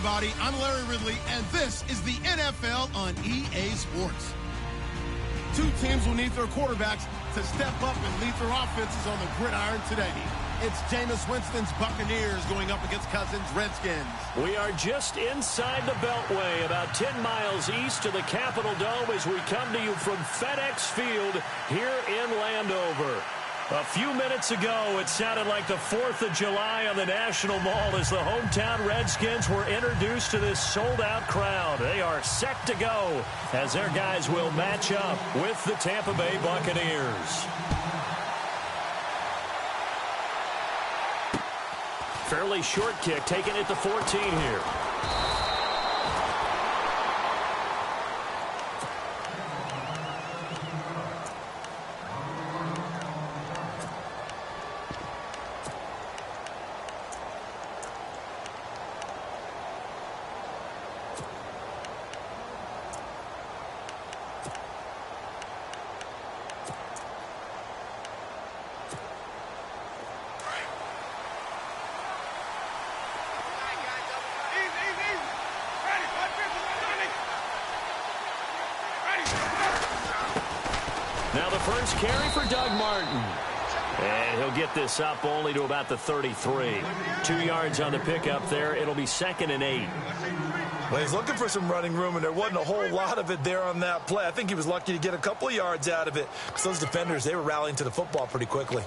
everybody. I'm Larry Ridley, and this is the NFL on EA Sports. Two teams will need their quarterbacks to step up and lead their offenses on the gridiron today. It's Jameis Winston's Buccaneers going up against Cousins' Redskins. We are just inside the Beltway, about 10 miles east of the Capitol Dome as we come to you from FedEx Field here in Landover. A few minutes ago, it sounded like the 4th of July on the National Mall as the hometown Redskins were introduced to this sold-out crowd. They are set to go as their guys will match up with the Tampa Bay Buccaneers. Fairly short kick, taken at the 14 here. Now the first carry for Doug Martin. And he'll get this up only to about the 33. 2 yards on the pickup there. It'll be 2nd and 8. Well, he's looking for some running room, and there wasn't a whole lot of it there on that play. I think he was lucky to get a couple of yards out of it because those defenders, they were rallying to the football pretty quickly.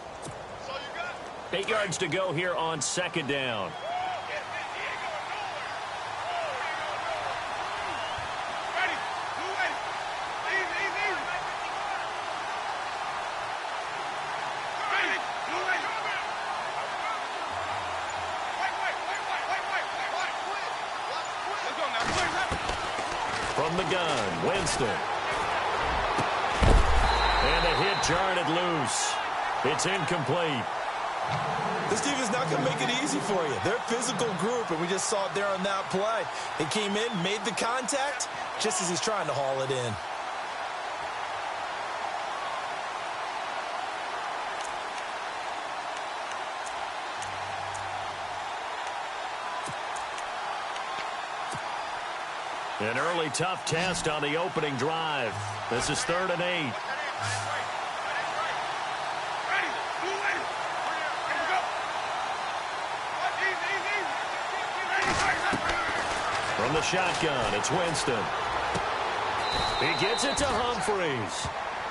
8 yards to go here on 2nd down. From the gun, Winston. And a hit jarred it loose. It's incomplete. This team is not going to make it easy for you. They're a physical group, and we just saw it there on that play. He came in, made the contact, just as he's trying to haul it in. An early tough test on the opening drive. This is 3rd and 8. From the shotgun, it's Winston. He gets it to Humphreys.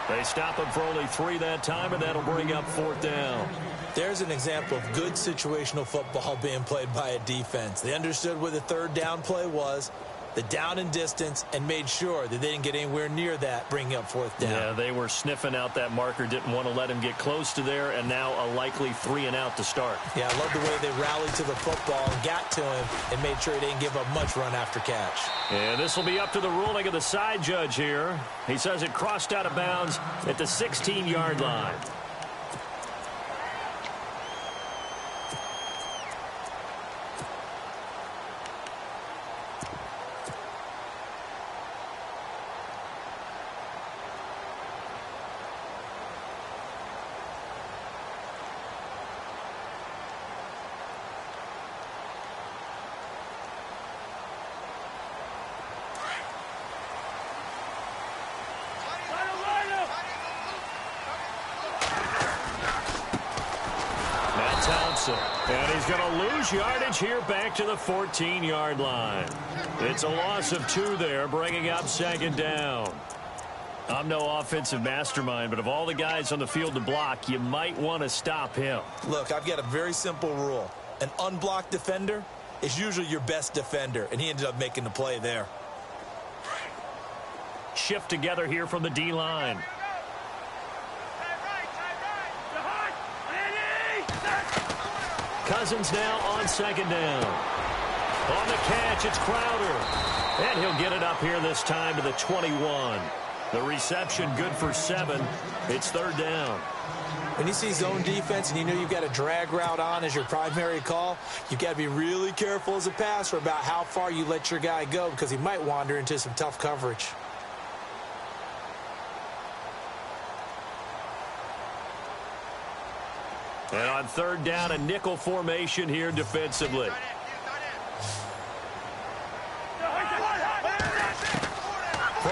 They stop him for only 3 that time, and that'll bring up 4th down. There's an example of good situational football being played by a defense. They understood where the 3rd down play was, the down and distance, and made sure that they didn't get anywhere near that, bringing up 4th down. Yeah, they were sniffing out that marker, didn't want to let him get close to there, and now a likely 3 and out to start. Yeah, I love the way they rallied to the football and got to him and made sure he didn't give up much run after catch. And this will be up to the ruling of the side judge here. He says it crossed out of bounds at the 16-yard line. And he's going to lose yardage here back to the 14-yard line. It's a loss of 2 there, bringing up 2nd down. I'm no offensive mastermind, but of all the guys on the field to block, you might want to stop him. Look, I've got a very simple rule. An unblocked defender is usually your best defender, and he ended up making the play there. Shift together here from the D-line. Cousins now on 2nd down. On the catch, it's Crowder. And he'll get it up here this time to the 21. The reception good for 7. It's 3rd down. When you see zone defense and you know you've got a drag route on as your primary call, you've got to be really careful as a passer about how far you let your guy go because he might wander into some tough coverage. And on 3rd down, a nickel formation here defensively.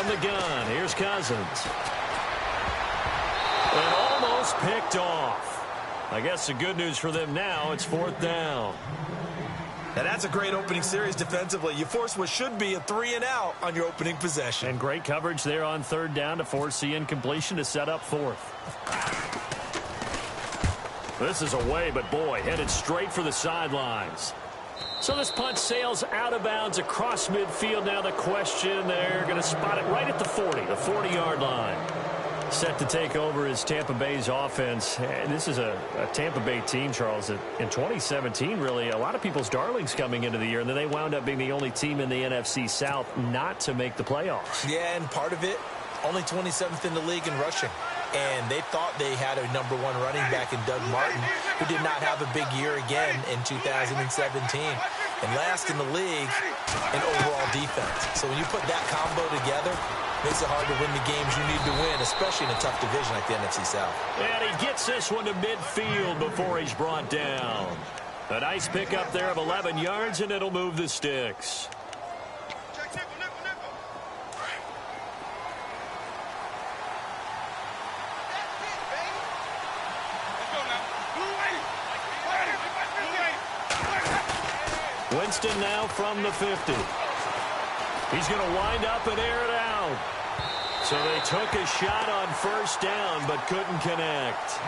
From the gun, here's Cousins. And almost picked off. I guess the good news for them now, it's 4th down. Now that's a great opening series defensively. You force what should be a 3-and-out on your opening possession. And great coverage there on 3rd down to force the incompletion to set up 4th. This is away, but boy, headed straight for the sidelines. So this punt sails out of bounds across midfield. Now the question, they're going to spot it right at the 40-yard line. Set to take over is Tampa Bay's offense. This is a Tampa Bay team, Charles, that in 2017, really, a lot of people's darlings coming into the year, and then they wound up being the only team in the NFC South not to make the playoffs. Yeah, and part of it, only 27th in the league in rushing. And they thought they had a #1 running back in Doug Martin, who did not have a big year again in 2017. And last in the league in overall defense. So when you put that combo together, it makes it hard to win the games you need to win, especially in a tough division like the NFC South. And he gets this one to midfield before he's brought down. A nice pickup there of 11 yards, and it'll move the sticks. Winston now from the 50. He's going to wind up and air it out. So they took a shot on 1st down, but couldn't connect.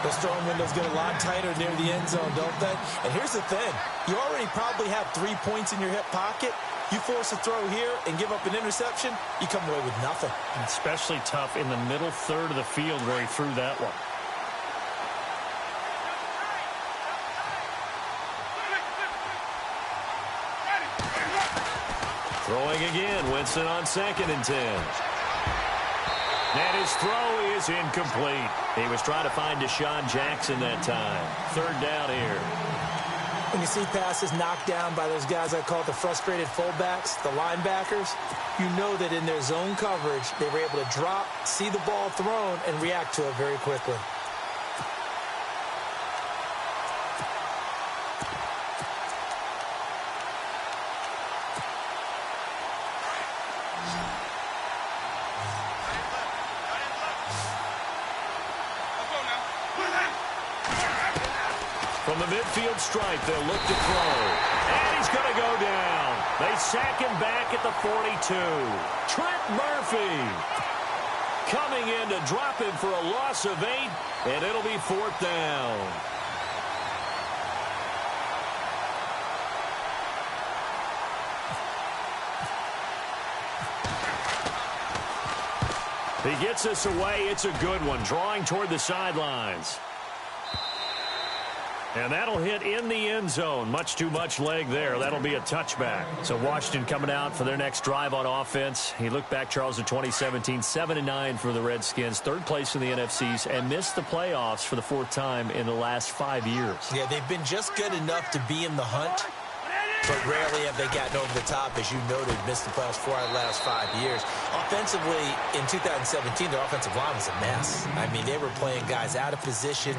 Those throwing windows get a lot tighter near the end zone, don't they? And here's the thing. You already probably have 3 points in your hip pocket. You force a throw here and give up an interception, you come away with nothing. And especially tough in the middle third of the field where he threw that one. Throwing again, Winston on 2nd and 10. And his throw is incomplete. He was trying to find Deshaun Jackson that time. 3rd down here. When you see passes knocked down by those guys I call the frustrated fullbacks, the linebackers, you know that in their zone coverage, they were able to drop, see the ball thrown, and react to it very quickly. From the midfield stripe, they'll look to throw. And he's going to go down. They sack him back at the 42. Trent Murphy coming in to drop him for a loss of 8, and it'll be 4th down. He gets us away. It's a good one, drawing toward the sidelines. And that'll hit in the end zone. Much too much leg there. That'll be a touchback. So Washington coming out for their next drive on offense. He looked back, Charles, at 2017, 7-9 for the Redskins, 3rd place in the NFCs, and missed the playoffs for the 4th time in the last 5 years. Yeah, they've been just good enough to be in the hunt, but rarely have they gotten over the top. As you noted, missed the playoffs 4 out of the last 5 years. Offensively, in 2017, their offensive line was a mess. I mean, they were playing guys out of position,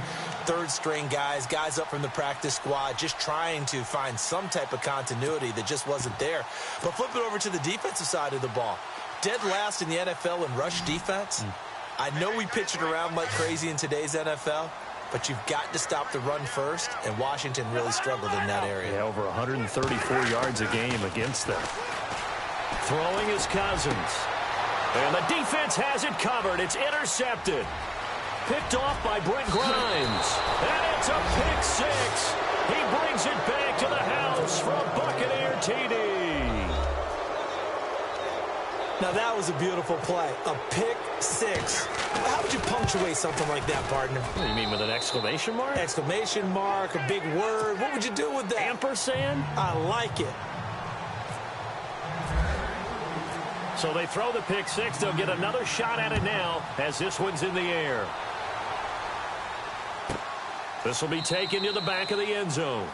3rd-string guys up from the practice squad, just trying to find some type of continuity that just wasn't there. But flip it over to the defensive side of the ball. Dead last in the NFL in rush defense. I know we pitch it around like crazy in today's NFL, but you've got to stop the run first, and Washington really struggled in that area. Yeah, over 134 yards a game against them. Throwing is Cousins. And the defense has it covered. It's intercepted. Picked off by Brent Grimes. And it's a pick 6. He brings it back to the house for a Buccaneer TD. Now that was a beautiful play. A pick 6. How would you punctuate something like that, partner? What do you mean, with an exclamation mark? Exclamation mark, a big word. What would you do with that? Ampersand? I like it. So they throw the pick 6. They'll get another shot at it now as this one's in the air. This will be taken to the back of the end zone.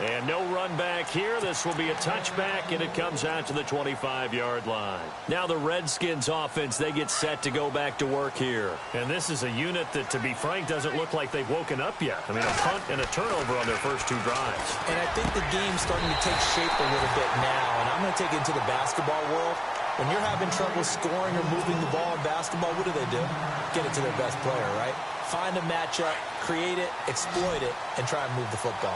And no run back here. This will be a touchback, and it comes out to the 25-yard line. Now the Redskins offense, they get set to go back to work here. And this is a unit that, to be frank, doesn't look like they've woken up yet. I mean, a punt and a turnover on their first 2 drives. And I think the game's starting to take shape a little bit now. And I'm going to take it into the basketball world. When you're having trouble scoring or moving the ball in basketball, what do? Get it to their best player, right? Find a matchup, create it, exploit it, and try and move the football.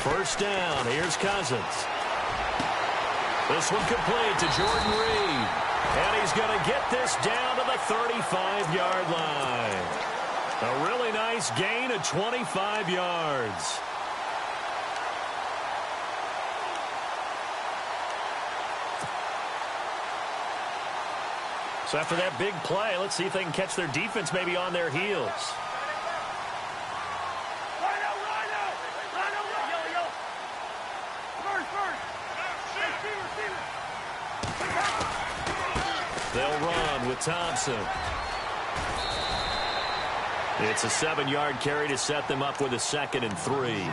First down, here's Cousins. This one complete to Jordan Reed. And he's going to get this down to the 35-yard line. A really nice gain of 25 yards. So after that big play, let's see if they can catch their defense maybe on their heels. They'll run with Thompson. It's a 7-yard carry to set them up with a 2nd and 3.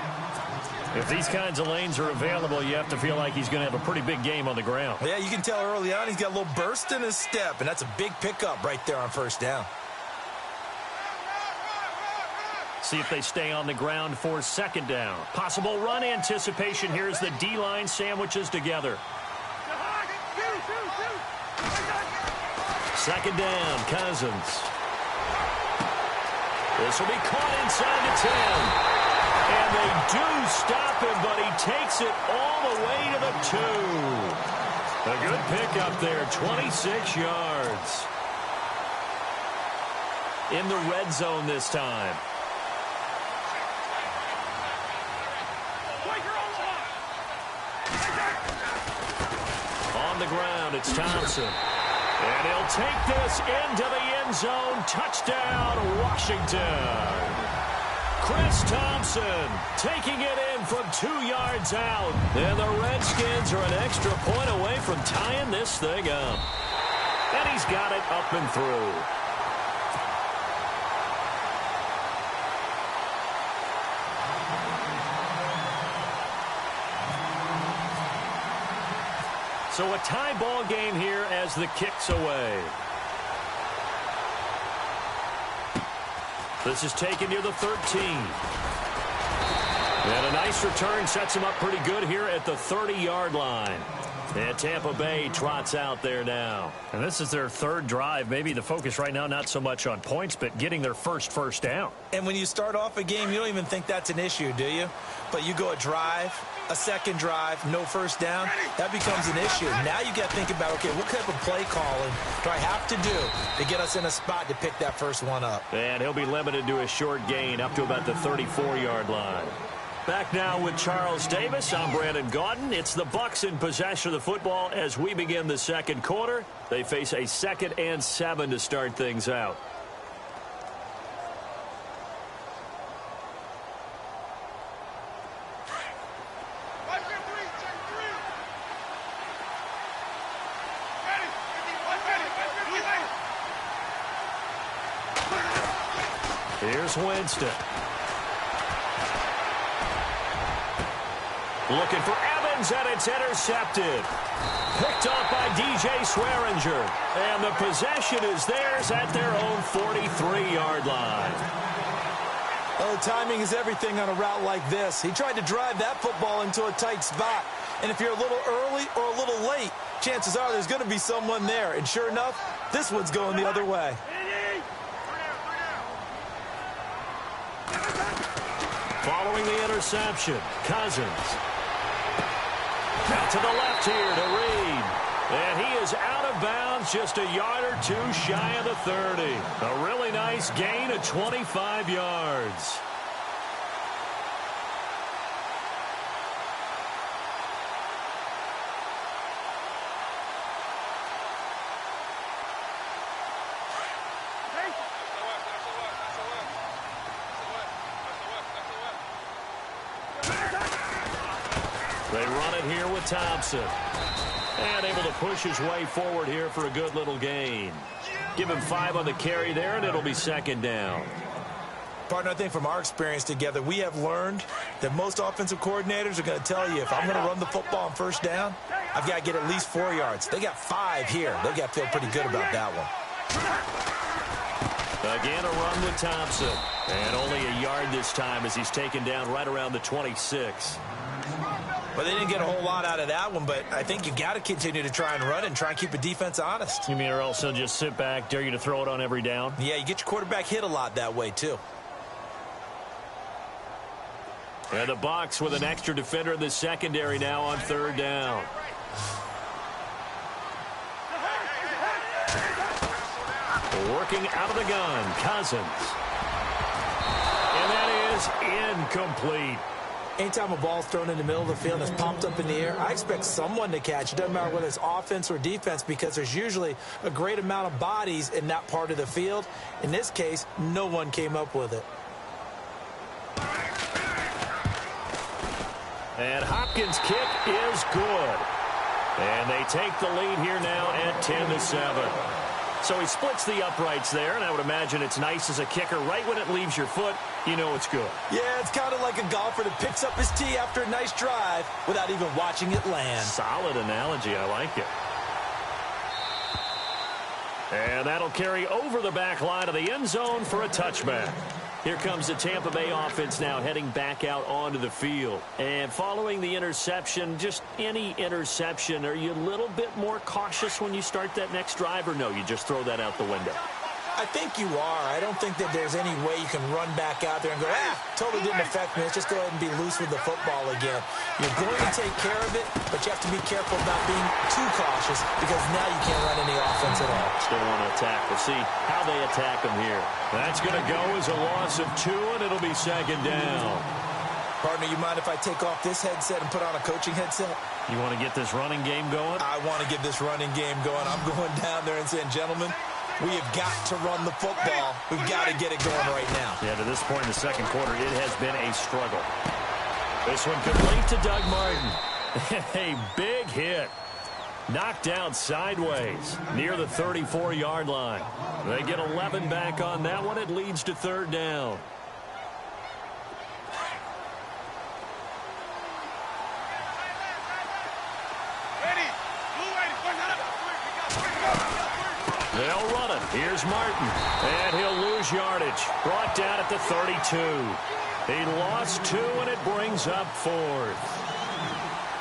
If these kinds of lanes are available, you have to feel like he's going to have a pretty big game on the ground. Yeah, you can tell early on he's got a little burst in his step, and that's a big pickup right there on first down. See if they stay on the ground for 2nd down. Possible run anticipation here as the D-line sandwiches together. 2nd down, Cousins. This will be caught inside the 10. And they do stop him, but he takes it all the way to the 2. A good pickup there, 26 yards. In the red zone this time. On the ground, it's Thompson. And he'll take this into the end zone. Touchdown, Washington. Chris Thompson taking it in from 2 yards out. And the Redskins are an extra point away from tying this thing up. And he's got it up and through. So a tie ball game here as the kick's away. This is taken near the 13. And a nice return sets him up pretty good here at the 30-yard line. And Tampa Bay trots out there now. And this is their 3rd drive. Maybe the focus right now not so much on points, but getting their first down. And when you start off a game, you don't even think that's an issue, do you? But you go a drive, a 2nd drive, no first down, that becomes an issue. Now you got to think about, okay, what type of play calling do I have to do to get us in a spot to pick that first one up? And he'll be limited to a short gain up to about the 34-yard line. Back now with Charles Davis. I'm Brandon Gaudin. It's the Bucs in possession of the football as we begin the 2nd quarter. They face a 2nd and 7 to start things out. Here's Winston. Looking for Evans, and it's intercepted. Picked off by DJ Swearinger. And the possession is theirs at their own 43-yard line. Oh, timing is everything on a route like this. He tried to drive that football into a tight spot. And if you're a little early or a little late, chances are there's going to be someone there. And sure enough, this one's going the other way. Following the interception, Cousins. Out to the left here to Reed. And he is out of bounds just a yard or two shy of the 30. A really nice gain of 25 yards. They run it here with Thompson. And able to push his way forward here for a good little gain. Give him 5 on the carry there, and it'll be 2nd down. Partner, I think from our experience together, we have learned that most offensive coordinators are going to tell you, if I'm going to run the football on first down, I've got to get at least 4 yards. They got 5 here. They've got to feel pretty good about that one. Again, a run with Thompson. And only a yard this time as he's taken down right around the 26. Well, they didn't get a whole lot out of that one, but I think you got to continue to try and run and try and keep the defense honest. You mean or else they'll just sit back, dare you to throw it on every down? Yeah, you get your quarterback hit a lot that way, too. And the Bucs with an extra defender in the secondary now on third down. Working out of the gun, Cousins. And that is incomplete. Anytime a ball's thrown in the middle of the field and it's popped up in the air, I expect someone to catch. It doesn't matter whether it's offense or defense because there's usually a great amount of bodies in that part of the field. In this case, no one came up with it. And Hopkins' kick is good. And they take the lead here now at 10-7. So he splits the uprights there, and I would imagine it's nice as a kicker. Right when it leaves your foot, you know it's good. Yeah, it's kind of like a golfer that picks up his tee after a nice drive without even watching it land. Solid analogy. I like it. And that'll carry over the back line of the end zone for a touchback. Here comes the Tampa Bay offense now heading back out onto the field. And following the interception, just any interception, are you a little bit more cautious when you start that next drive, or no, you just throw that out the window? I think you are. I don't think that there's any way you can run back out there and go, totally didn't affect me. Let's just go ahead and be loose with the football again. You're going to take care of it, but you have to be careful about being too cautious because now you can't run any offense at all. Still want to attack. We'll see how they attack them here. That's going to go as a loss of 2, and it'll be second down. Partner, you mind if I take off this headset and put on a coaching headset? You want to get this running game going? I want to get this running game going. I'm going down there and saying, gentlemen, we have got to run the football. We've got to get it going right now. Yeah, to this point in the second quarter, it has been a struggle. This one complete to Doug Martin. A big hit. Knocked down sideways near the 34-yard line. They get 11 back on that one. It leads to third down. They'll run it. Here's Martin. And he'll lose yardage. Brought down at the 32. He lost 2, and it brings up 4th.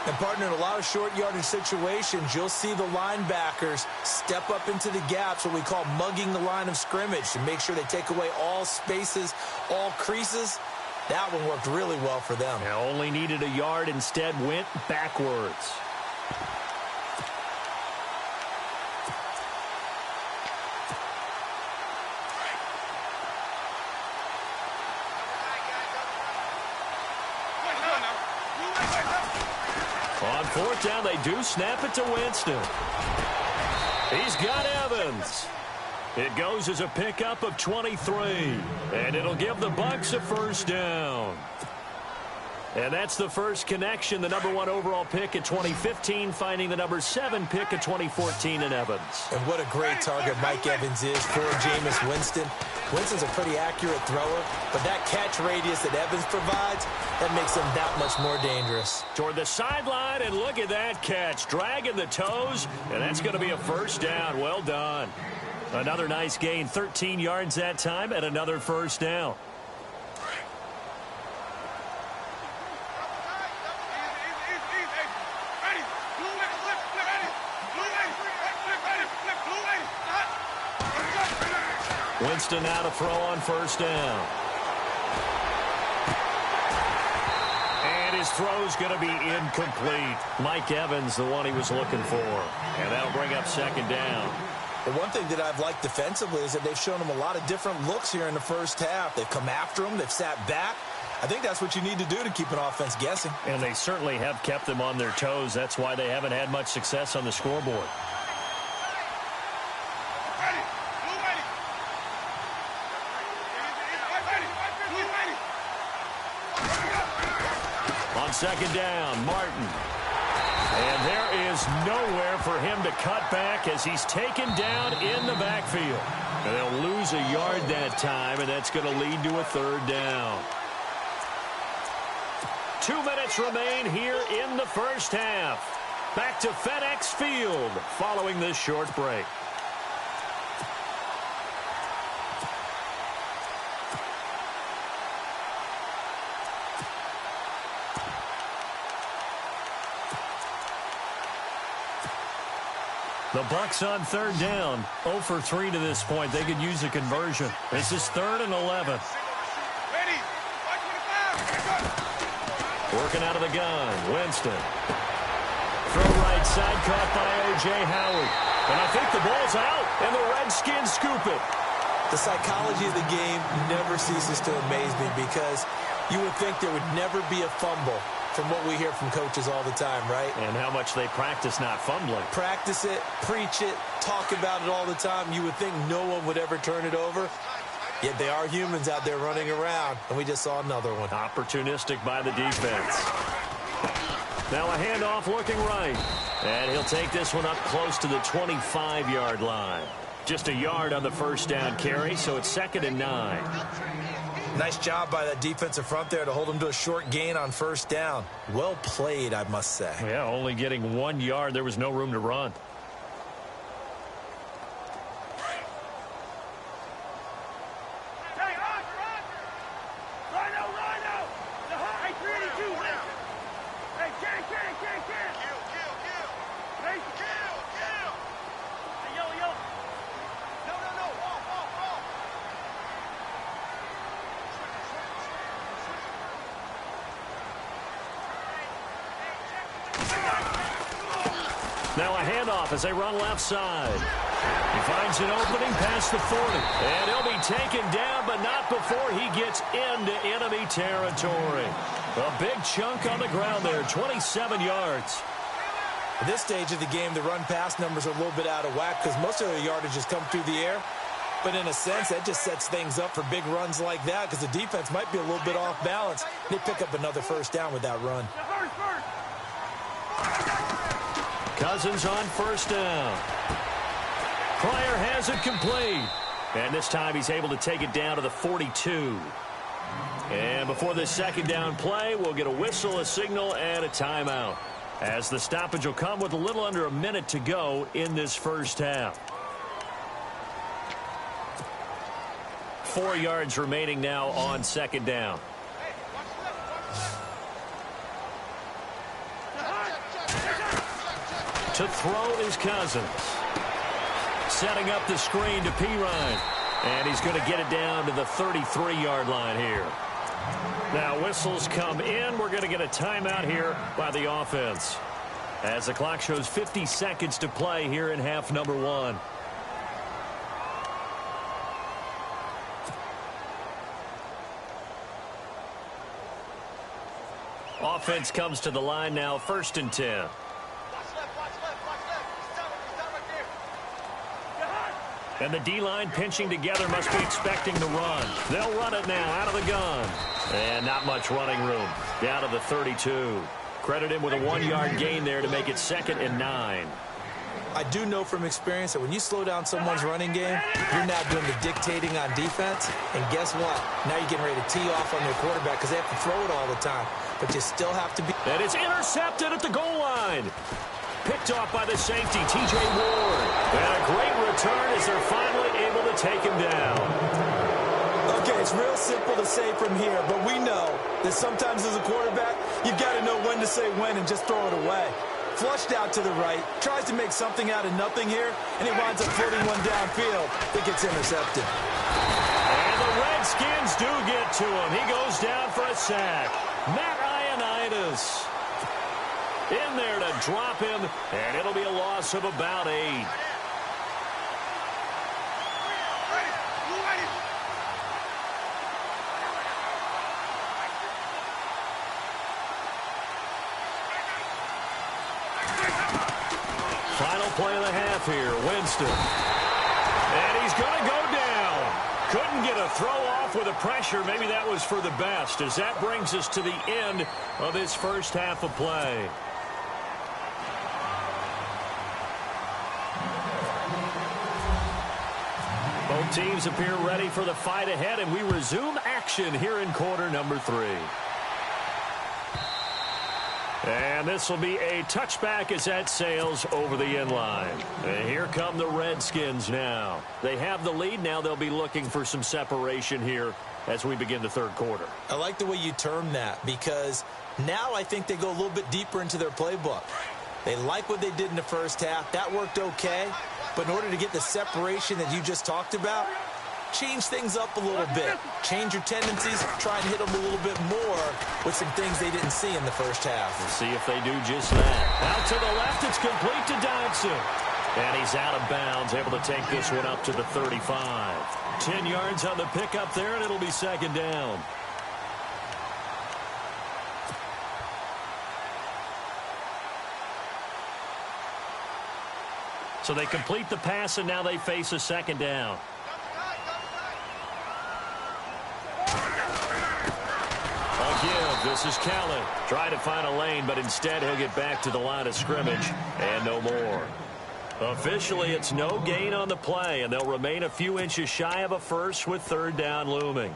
And, partner, in a lot of short yardage situations, you'll see the linebackers step up into the gaps, what we call mugging the line of scrimmage, to make sure they take away all spaces, all creases. That one worked really well for them. They only needed a yard, instead went backwards. On fourth down, they do snap it to Winston. He's got Evans. It goes as a pickup of 23, and it'll give the Bucs a first down. And that's the first connection, the number 1 overall pick in 2015, finding the number 7 pick in 2014 in Evans. And what a great target Mike Evans is for Jameis Winston. Winston's a pretty accurate thrower, but that catch radius that Evans provides, that makes him that much more dangerous. Toward the sideline, and look at that catch. Dragging the toes, and that's going to be a first down. Well done. Another nice gain, 13 yards that time, and another first down. Winston now to throw on first down. And his throw's going to be incomplete. Mike Evans, the one he was looking for. And that'll bring up second down. The one thing that I've liked defensively is that they've shown him a lot of different looks here in the first half. They've come after him. They've sat back. I think that's what you need to do to keep an offense guessing. And they certainly have kept them on their toes. That's why they haven't had much success on the scoreboard. On second down, Martin. And there is nowhere for him to cut back as he's taken down in the backfield. And they'll lose a yard that time, and that's going to lead to a third down. 2 minutes remain here in the first half. Back to FedEx Field following this short break. The Bucs on third down. 0 for 3 to this point. They could use a conversion. This is 3rd and 11. Working out of the gun. Winston. Throw right side, caught by O.J. Howard. And I think the ball's out, and the Redskins scoop it. The psychology of the game never ceases to amaze me because you would think there would never be a fumble from what we hear from coaches all the time, right? And how much they practice not fumbling. Practice it, preach it, talk about it all the time. You would think no one would ever turn it over. Yet they are humans out there running around, and we just saw another one. Opportunistic by the defense. Now a handoff looking right. And he'll take this one up close to the 25-yard line. Just a yard on the first down carry, so it's 2nd and 9. Nice job by that defensive front there to hold him to a short gain on first down. Well played, I must say. Yeah, only getting 1 yard. There was no room to run. Now a handoff as they run left side. He finds an opening past the 40. And he'll be taken down, but not before he gets into enemy territory. A big chunk on the ground there, 27 yards. At this stage of the game, the run-pass numbers are a little bit out of whack because most of their yardage has come through the air. But in a sense, that just sets things up for big runs like that because the defense might be a little bit off balance. They pick up another first down with that run. Cousins on first down. Pryor has it complete. And this time he's able to take it down to the 42. And before this second down play, we'll get a whistle, a signal, and a timeout. As the stoppage will come with a little under a minute to go in this first half. 4 yards remaining now on second down. To throw is Cousins. Setting up the screen to Pirine. And he's going to get it down to the 33-yard line here. Now whistles come in. We're going to get a timeout here by the offense. As the clock shows 50 seconds to play here in half number 1. Offense comes to the line now, 1st and 10. And the D-line pinching together must be expecting the run. They'll run it now out of the gun. And not much running room. Down to the 32. Credit him with a 1-yard gain there to make it 2nd and 9. I do know from experience that when you slow down someone's running game, you're now doing the dictating on defense. And guess what? Now you're getting ready to tee off on their quarterback because they have to throw it all the time. But you still have to be... And it's intercepted at the goal line. Picked off by the safety, T.J. Ward. And a great return as they're finally able to take him down. Okay, it's real simple to say from here, but we know that sometimes as a quarterback, you've got to know when to say when and just throw it away. Flushed out to the right, tries to make something out of nothing here, and he winds up floating one downfield that gets intercepted. And the Redskins do get to him. He goes down for a sack. Matt Ioannidis in there to drop him, and it'll be a loss of about 8. Final play of the half here, Winston. And he's going to go down. Couldn't get a throw off with the pressure. Maybe that was for the best, as that brings us to the end of this first half of play. Both teams appear ready for the fight ahead, and we resume action here in quarter number 3. And this will be a touchback as that sails over the end line. And here come the Redskins now. They have the lead. Now they'll be looking for some separation here as we begin the third quarter. I like the way you term that because now I think they go a little bit deeper into their playbook. They like what they did in the first half. That worked okay. But in order to get the separation that you just talked about, change things up a little bit. Change your tendencies. Try and hit them a little bit more with some things they didn't see in the first half. We'll see if they do just that. Out to the left, it's complete to Dodson. And he's out of bounds, able to take this one up to the 35. 10 yards on the pickup there, and it'll be second down. So they complete the pass, and now they face a second down. A give. This is Kelly. Trying to find a lane, but instead he'll get back to the line of scrimmage and no more. Officially, it's no gain on the play, and they'll remain a few inches shy of a first with third down looming.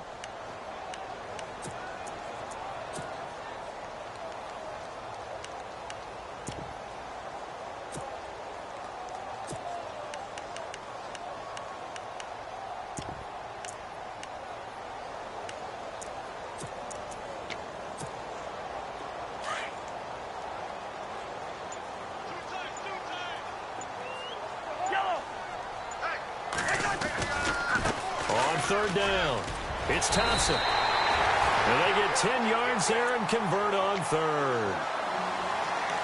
Third down. It's Thompson. And they get 10 yards there and convert on third.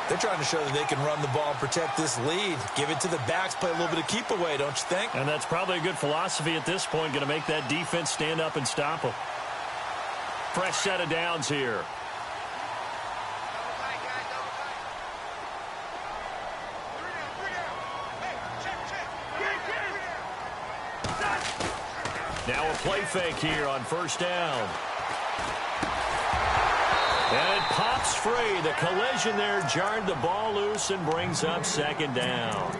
They're trying to show that they can run the ball and protect this lead. Give it to the backs, play a little bit of keep away, don't you think? And that's probably a good philosophy at this point, going to make that defense stand up and stop them. Fresh set of downs here. Now a play fake here on first down. And it pops free. The collision there jarred the ball loose and brings up second down.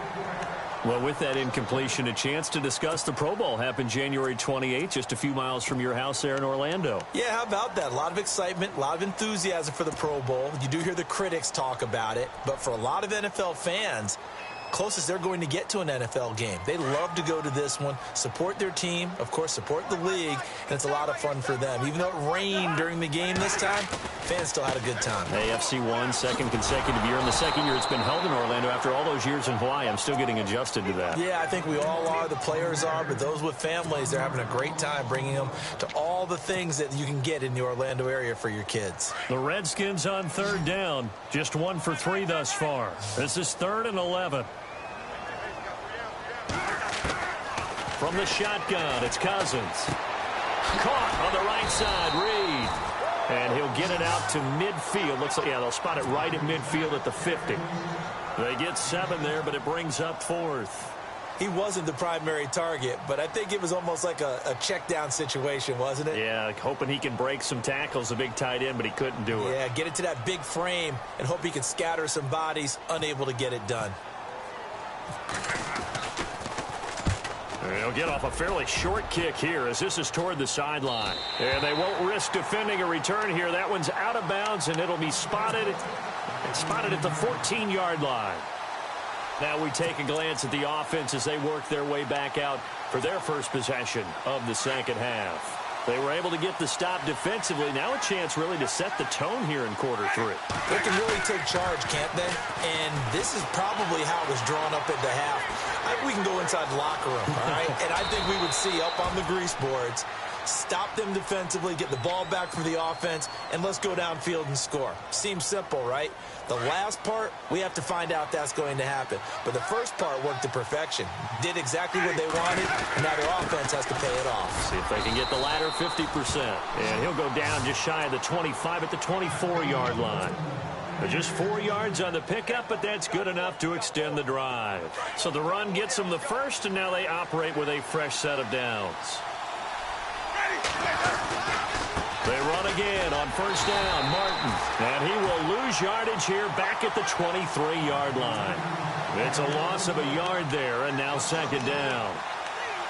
Well, with that incompletion, a chance to discuss the Pro Bowl happened January 28th, just a few miles from your house there in Orlando. Yeah, how about that? A lot of excitement, a lot of enthusiasm for the Pro Bowl. You do hear the critics talk about it, but for a lot of NFL fans, closest they're going to get to an NFL game. They love to go to this one, support their team, of course, support the league, and it's a lot of fun for them. Even though it rained during the game this time, fans still had a good time. AFC won second consecutive year, and the second year it's been held in Orlando after all those years in Hawaii. I'm still getting adjusted to that. Yeah, I think we all are. The players are, but those with families, they're having a great time bringing them to all the things that you can get in the Orlando area for your kids. The Redskins on third down, just 1 for 3 thus far. This is 3rd and 11. From the shotgun, it's Cousins. Caught on the right side, Reed. And he'll get it out to midfield. Looks like, yeah, they'll spot it right at midfield at the 50. They get 7 there, but it brings up 4th. He wasn't the primary target, but I think it was almost like a check down situation, wasn't it? Yeah, hoping he can break some tackles, a big tight end, but he couldn't do it. Yeah, get it to that big frame and hope he can scatter some bodies, unable to get it done. They'll get off a fairly short kick here as this is toward the sideline. And they won't risk defending a return here. That one's out of bounds, and it'll be spotted at the 14-yard line. Now we take a glance at the offense as they work their way back out for their first possession of the second half. They were able to get the stop defensively. Now a chance really to set the tone here in quarter 3. They can really take charge, can't they? And this is probably how it was drawn up at the half. We can go inside the locker room, all right? And I think we would see up on the grease boards, stop them defensively, get the ball back for the offense, and let's go downfield and score. Seems simple, right? The last part, we have to find out that's going to happen. But the first part worked to perfection. Did exactly what they wanted, and now their offense has to pay it off. See if they can get the latter 50%. And he'll go down just shy of the 25 at the 24-yard line. Just 4 yards on the pickup, but that's good enough to extend the drive. So the run gets them the first, and now they operate with a fresh set of downs. They run again on first down, Martin. And he will lose yardage here back at the 23-yard line. It's a loss of a yard there, and now second down.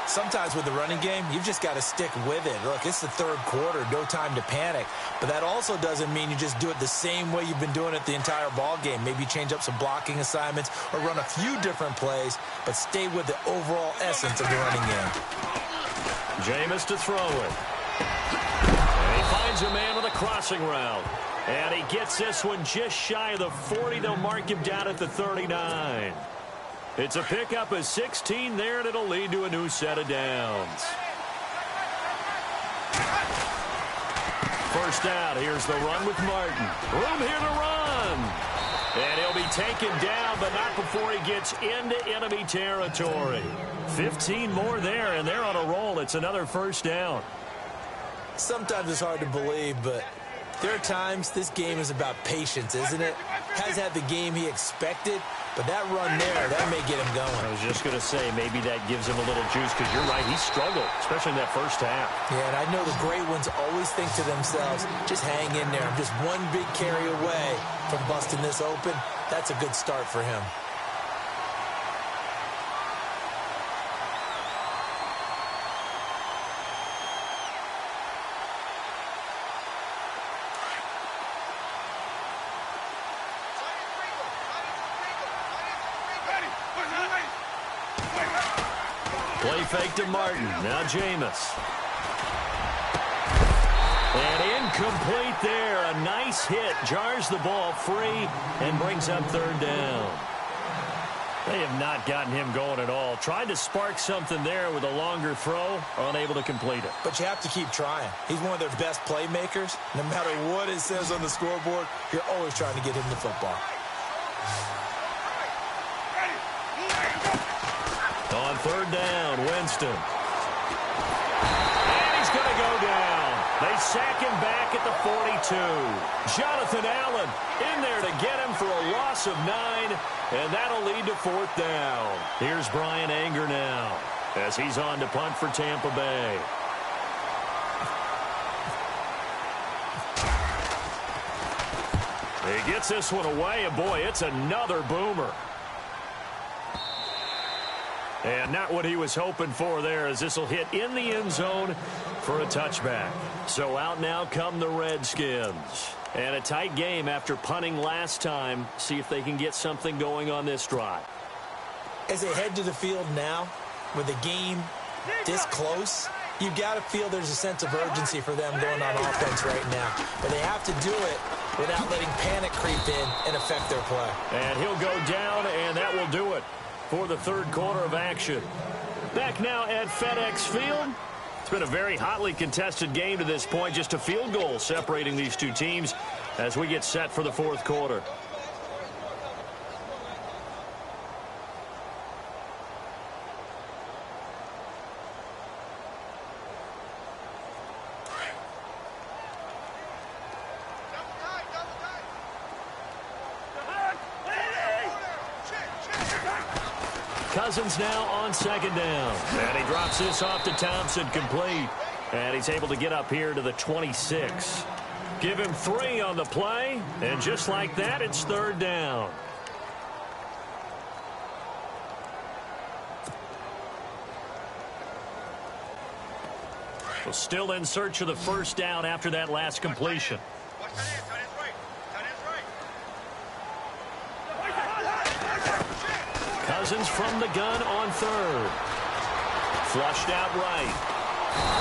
Sometimes with the running game, you've just got to stick with it. Look, it's the third quarter, no time to panic. But that also doesn't mean you just do it the same way you've been doing it the entire ball game. Maybe change up some blocking assignments or run a few different plays, but stay with the overall essence of the running game. Jameis to throw it. And He finds a man with a crossing route. And he gets this one just shy of the 40. They'll mark him down at the 39. It's a pickup of 16 there, and it'll lead to a new set of downs. First out, here's the run with Martin. Room here to run. And he'll be taken down, but not before he gets into enemy territory. 15 more there, and they're on a roll. It's another first down. Sometimes it's hard to believe, but there are times this game is about patience, isn't it? Has had the game he expected, but that run there, that may get him going. I was just going to say, maybe that gives him a little juice, because you're right, he struggled, especially in that first half. Yeah, and I know the great ones always think to themselves, just hang in there. I'm just one big carry away from busting this open. That's a good start for him. Play fake to Martin. Now Jameis. And incomplete there. A nice hit. Jars the ball free and brings up third down. They have not gotten him going at all. Tried to spark something there with a longer throw. Unable to complete it. But you have to keep trying. He's one of their best playmakers. No matter what it says on the scoreboard, you're always trying to get him the football. On third down, Winston. And he's going to go down. They sack him back at the 42. Jonathan Allen in there to get him for a loss of 9, and that'll lead to fourth down. Here's Brian Anger now as he's on to punt for Tampa Bay. He gets this one away, and boy, it's another boomer. And not what he was hoping for there, as this will hit in the end zone for a touchback. So out now come the Redskins. And a tight game after punting last time. See if they can get something going on this drive. As they head to the field now, with the game this close, you've got to feel there's a sense of urgency for them going on offense right now. But they have to do it without letting panic creep in and affect their play. And he'll go down, and that will do it for the third quarter of action. Back now at FedEx Field. It's been a very hotly contested game to this point. Just a field goal separating these two teams as we get set for the fourth quarter. Cousins now on second down. And he drops this off to Thompson, complete. And he's able to get up here to the 26. Give him 3 on the play. And just like that, it's third down. Well, still in search of the first down after that last completion. Cousins from the gun on third. Flushed out right.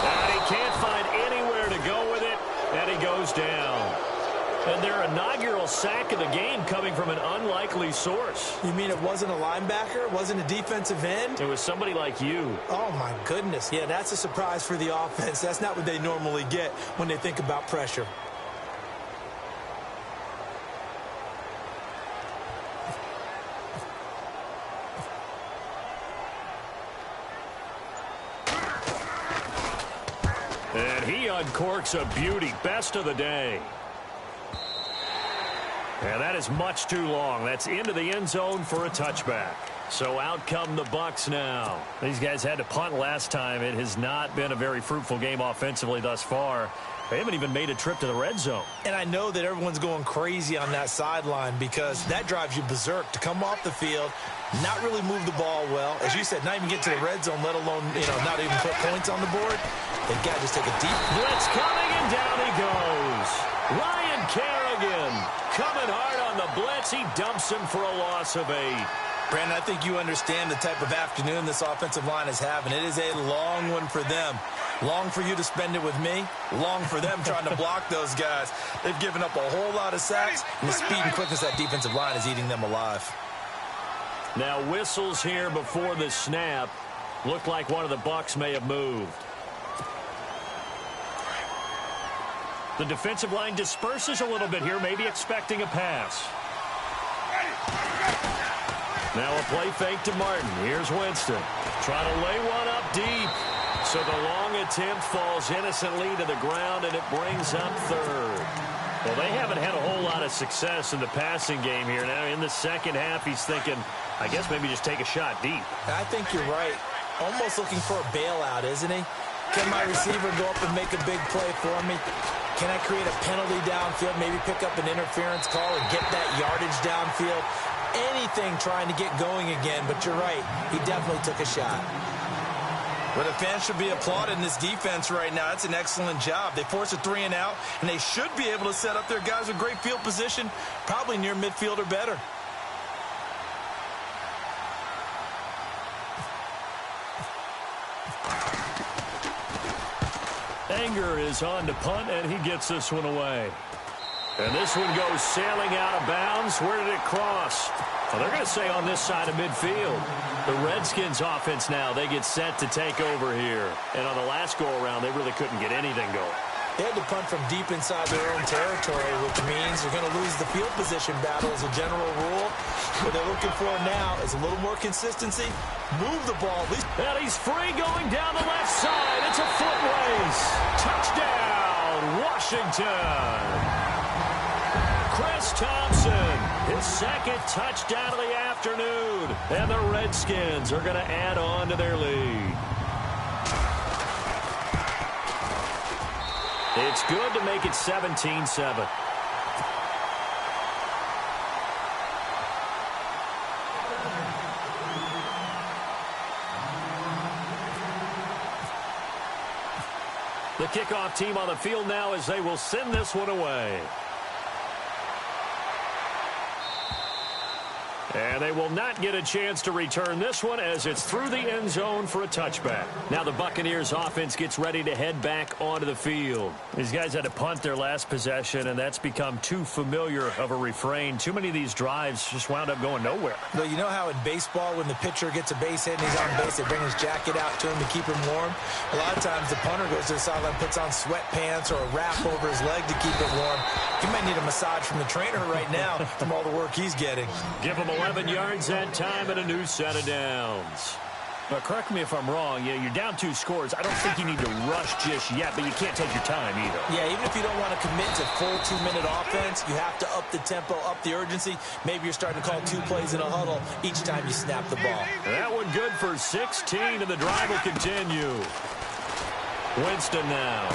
And he can't find anywhere to go with it, and he goes down. And their inaugural sack of the game coming from an unlikely source. You mean it wasn't a linebacker? It wasn't a defensive end? It was somebody like you. Oh, my goodness. Yeah, that's a surprise for the offense. That's not what they normally get when they think about pressure. And he uncorks a beauty. Best of the day. And that is much too long. That's into the end zone for a touchback. So out come the Bucs now. These guys had to punt last time. It has not been a very fruitful game offensively thus far. They haven't even made a trip to the red zone. And I know that everyone's going crazy on that sideline because that drives you berserk to come off the field, not really move the ball well. As you said, not even get to the red zone, let alone, not even put points on the board. They've got to just take a deep blitz coming, and down he goes. Ryan Kerrigan coming hard on the blitz. He dumps him for a loss of 8. Brandon, I think you understand the type of afternoon this offensive line is having. It is a long one for them. Long for you to spend it with me. Long for them trying to block those guys. They've given up a whole lot of sacks, and the speed and quickness of that defensive line is eating them alive. Now whistles here before the snap. Looked like one of the Bucs may have moved. The defensive line disperses a little bit here, maybe expecting a pass. Now a play fake to Martin. Here's Winston. Trying to lay one up deep. So the long attempt falls innocently to the ground, and it brings up third. Well, they haven't had a whole lot of success in the passing game here. Now in the second half, he's thinking, I guess maybe just take a shot deep. I think you're right. Almost looking for a bailout, isn't he? Can my receiver go up and make a big play for me? Can I create a penalty downfield, maybe pick up an interference call and get that yardage downfield? Anything trying to get going again, but you're right. He definitely took a shot. But the fans should be applauding this defense right now. That's an excellent job. They forced a 3 and out, and they should be able to set up their guys with great field position, probably near midfield or better. Anger is on to punt, and he gets this one away. And this one goes sailing out of bounds. Where did it cross? Well, they're going to say on this side of midfield. The Redskins offense now, they get set to take over here. And on the last go-around, they really couldn't get anything going. They had to punt from deep inside their own territory, which means they're going to lose the field position battle as a general rule. What they're looking for now is a little more consistency. Move the ball. And he's free going down the left side. It's a foot race. Touchdown, Washington. Chris Thompson, his second touchdown of the afternoon. And the Redskins are going to add on to their lead. It's good to make it 17-7. The kickoff team on the field now as they will send this one away. And they will not get a chance to return this one as it's through the end zone for a touchback. Now the Buccaneers offense gets ready to head back onto the field. These guys had to punt their last possession, and that's become too familiar of a refrain. Too many of these drives just wound up going nowhere. Well, you know how in baseball when the pitcher gets a base hit and he's on base, they bring his jacket out to him to keep him warm? A lot of times the punter goes to the sideline, puts on sweatpants or a wrap over his leg to keep it warm. He might need a massage from the trainer right now from all the work he's getting. Give him 11 yards that time and a new set of downs. But correct me if I'm wrong. Yeah, you're down 2 scores. I don't think you need to rush just yet, but you can't take your time either. Yeah, even if you don't want to commit to full 2-minute offense, you have to up the tempo, up the urgency. Maybe you're starting to call 2 plays in a huddle each time you snap the ball. That one good for 16, and the drive will continue. Winston now.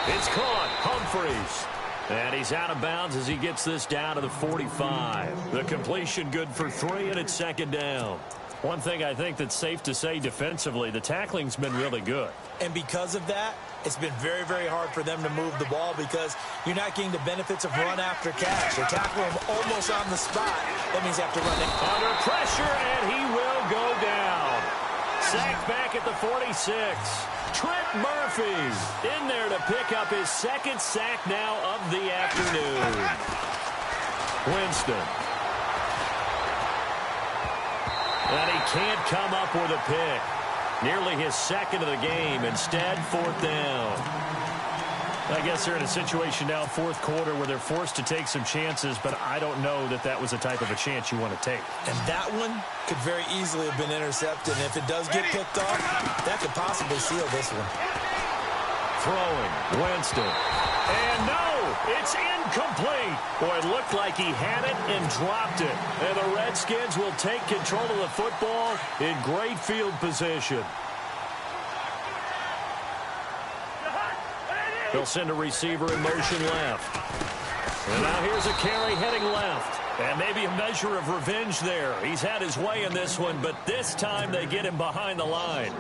It's caught. Humphreys. And he's out of bounds as he gets this down to the 45. The completion good for 3, and it's second down. One thing I think that's safe to say defensively, the tackling's been really good. And because of that, it's been very, very hard for them to move the ball because you're not getting the benefits of run after catch. They're tackling him almost on the spot. That means you have to run it. Under pressure, and he will go down. Sacked back at the 46. Trent Murphy in there to pick up his second sack now of the afternoon. Winston. And he can't come up with a pick. Nearly his second of the game. Instead, 4th down. I guess they're in a situation now, 4th quarter, where they're forced to take some chances, but I don't know that that was the type of a chance you want to take. And that one could very easily have been intercepted. And if it does get picked off, that could possibly seal this one. Throwing, Winston. And no, it's incomplete. Boy, it looked like he had it and dropped it. And the Redskins will take control of the football in great field position. They'll send a receiver in motion left. And now here's a carry heading left. And maybe a measure of revenge there. He's had his way in this one, but this time they get him behind the line.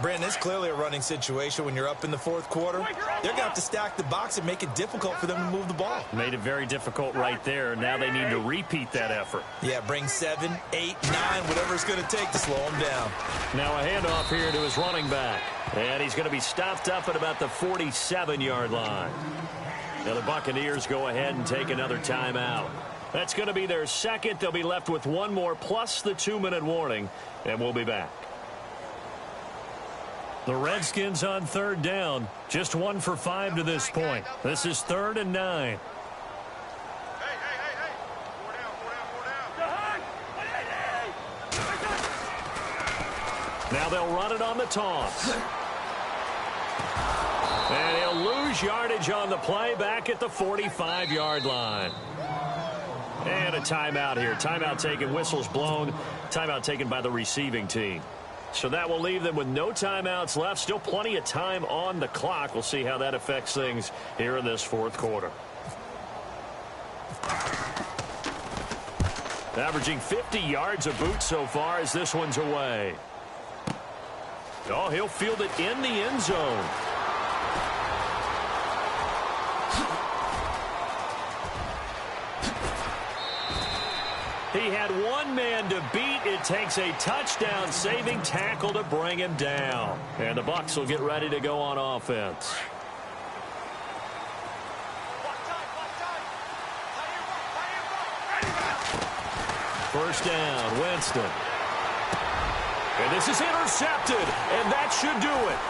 Brandon, it's clearly a running situation when you're up in the 4th quarter. They're going to have to stack the box and make it difficult for them to move the ball. Made it very difficult right there. Now they need to repeat that effort. Yeah, bring 7, 8, 9, whatever it's going to take to slow them down. Now a handoff here to his running back. And he's going to be stopped up at about the 47-yard line. Now the Buccaneers go ahead and take another timeout. That's going to be their second. They'll be left with one more plus the 2-minute warning, and we'll be back. The Redskins on third down. Just 1 for 5 to this point. This is 3rd and 9. Now they'll run it on the toss. And he'll lose yardage on the play back at the 45-yard line. And a timeout here. Timeout taken, whistles blown. Timeout taken by the receiving team. So that will leave them with no timeouts left. Still plenty of time on the clock. We'll see how that affects things here in this fourth quarter. Averaging 50 yards a boot so far as this one's away. Oh, he'll field it in the end zone. He had one man to beat. It takes a touchdown-saving tackle to bring him down. And the Bucs will get ready to go on offense. First down, Winston. And this is intercepted, and that should do it.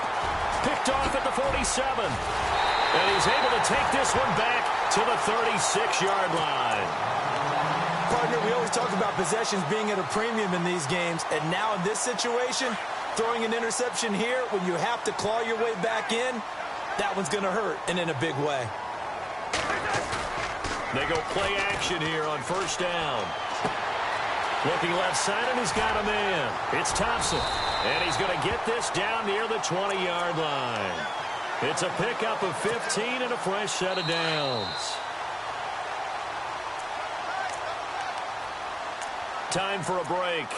Picked off at the 47. And he's able to take this one back to the 36-yard line. Partner, we always talk about possessions being at a premium in these games, and now in this situation, throwing an interception here when you have to claw your way back in, that one's going to hurt, and in a big way. They go play action here on first down. Looking left side, and he's got a man. It's Thompson, and he's going to get this down near the 20-yard line. It's a pickup of 15 and a fresh set of downs. Time for a break.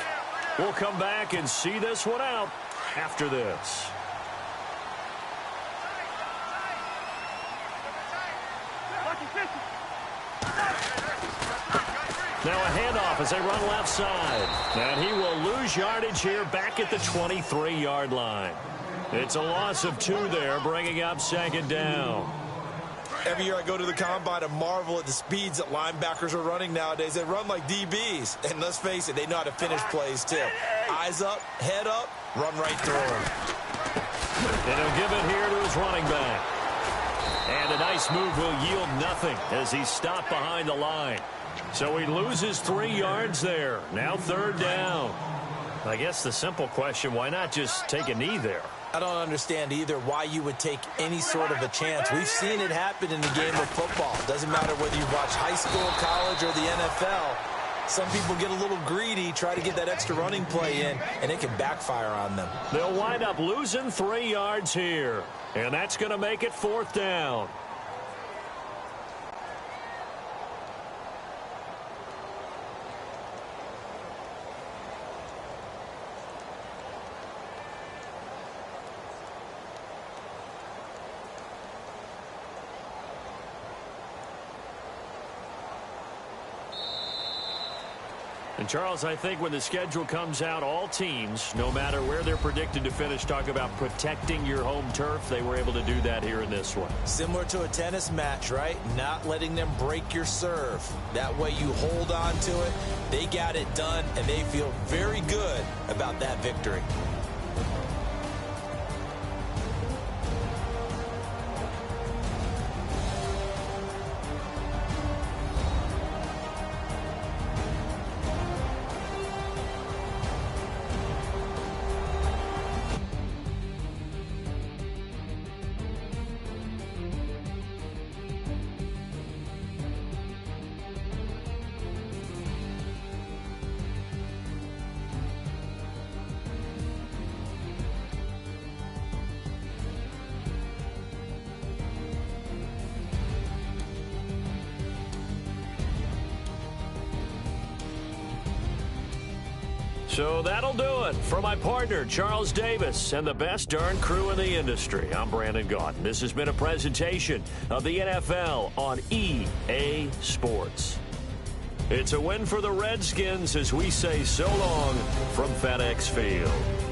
We'll come back and see this one out after this. Now a handoff as they run left side. And he will lose yardage here back at the 23-yard line. It's a loss of 2 there, bringing up second down. Every year I go to the combine and marvel at the speeds that linebackers are running nowadays. They run like DBs. And let's face it, they know how to finish plays too. Eyes up, head up, run right through them. And he'll give it here to his running back. And a nice move will yield nothing as he's stopped behind the line. So he loses 3 yards there. Now third down. I guess the simple question, why not just take a knee there? I don't understand either why you would take any sort of a chance. We've seen it happen in the game of football. Doesn't matter whether you watch high school, college, or the NFL. Some people get a little greedy, try to get that extra running play in, and it can backfire on them. They'll wind up losing 3 yards here. And that's going to make it fourth down. And Charles, I think when the schedule comes out, all teams, no matter where they're predicted to finish, talk about protecting your home turf. They were able to do that here in this one. Similar to a tennis match, right? Not letting them break your serve. That way you hold on to it. They got it done, and they feel very good about that victory. So that'll do it for my partner, Charles Davis, and the best darn crew in the industry. I'm Brandon Gaudin. This has been a presentation of the NFL on EA Sports. It's a win for the Redskins as we say so long from FedEx Field.